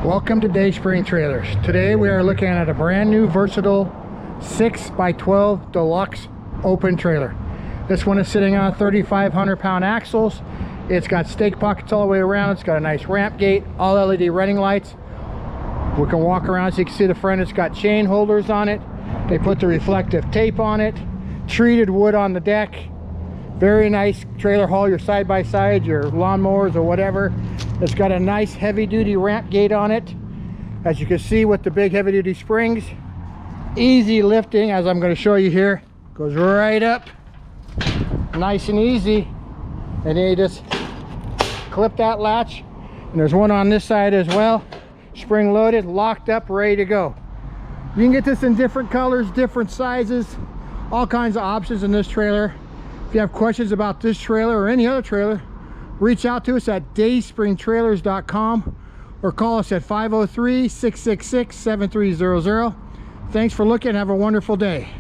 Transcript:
Welcome to Dayspring Trailers. Today we are looking at a brand new versatile 6x12 deluxe open trailer. This one is sitting on 3,500 pound axles. It's got stake pockets all the way around. It's got a nice ramp gate, all LED running lights. We can walk around so you can see the front. It's got chain holders on it. They put the reflective tape on it. Treated wood on the deck. Very nice trailer haul your side by side, your lawnmowers or whatever. It's got a nice heavy duty ramp gate on it, as you can see, with the big heavy duty springs. Easy lifting, as I'm going to show you here. Goes right up, nice and easy, and then you just clip that latch. And there's one on this side as well, spring loaded, locked up, ready to go. You can get this in different colors, different sizes, all kinds of options in this trailer. If you have questions about this trailer or any other trailer, reach out to us at dayspringtrailers.com or call us at 503-666-7300. Thanks for looking. Have a wonderful day.